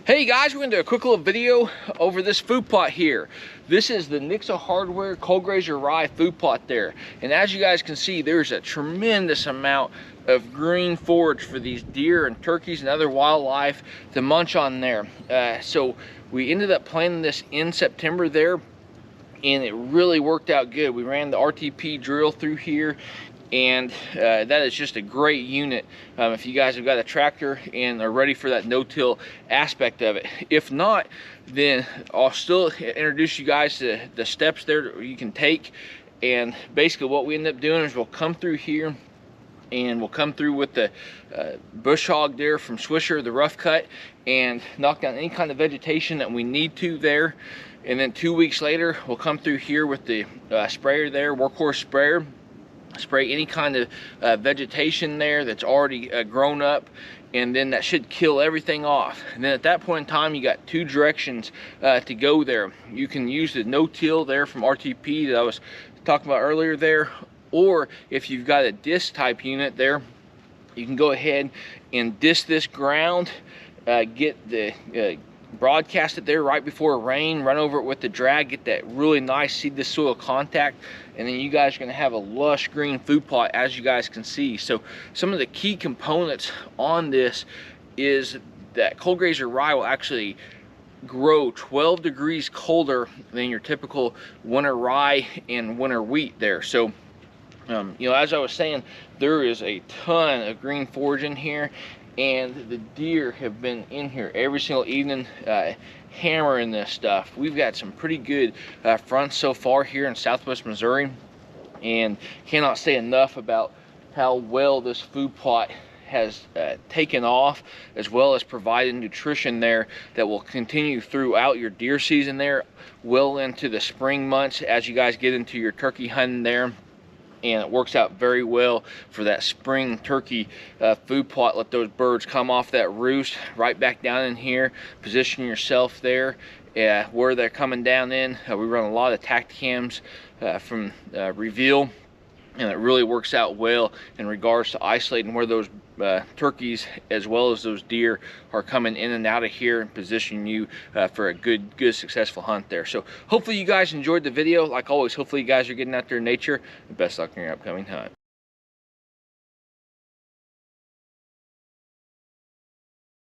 Hey guys, we're gonna do a quick little video over this food plot here. This is the Nixa Hardware Cold Grazer Rye food plot there. And as you guys can see, there's a tremendous amount of green forage for these deer and turkeys and other wildlife to munch on there. So we ended up planting this in September there, and it really worked out good. We ran the RTP drill through here, and that is just a great unit if you guys have got a tractor and are ready for that no-till aspect of it. If not, then I'll still introduce you guys to the steps there you can take. And basically what we end up doing is we'll come through here and we'll come through with the bush hog there from Swisher, the rough cut, and knock down any kind of vegetation that we need to there. And then 2 weeks later, we'll come through here with the sprayer there, workhorse sprayer, spray any kind of vegetation there that's already grown up, and then that should kill everything off. And then at that point in time, you got two directions to go there. You can use the no-till there from RTP that I was talking about earlier there, or if you've got a disc type unit there, you can go ahead and disc this ground, get the broadcast it there right before rain, run over it with the drag, get that really nice seedless soil contact, and then you guys are going to have a lush green food plot, as you guys can see. So some of the key components on this is that Cold Grazer Rye will actually grow 12 degrees colder than your typical winter rye and winter wheat there. So you know, as I was saying, there is a ton of green forage in here, and the deer have been in here every single evening hammering this stuff. We've got some pretty good fronts so far here in southwest Missouri, and cannot say enough about how well this food plot has taken off, as well as providing nutrition there that will continue throughout your deer season there, well into the spring months as you guys get into your turkey hunting there. And it works out very well for that spring turkey food plot. Let those birds come off that roost right back down in here. Position yourself there where they're coming down in. We run a lot of tacticams from Reveal, and it really works out well in regards to isolating where those turkeys as well as those deer are coming in and out of here, and position you for a good successful hunt there. So hopefully you guys enjoyed the video. Like always, hopefully you guys are getting out there in nature, and best luck in your upcoming hunt.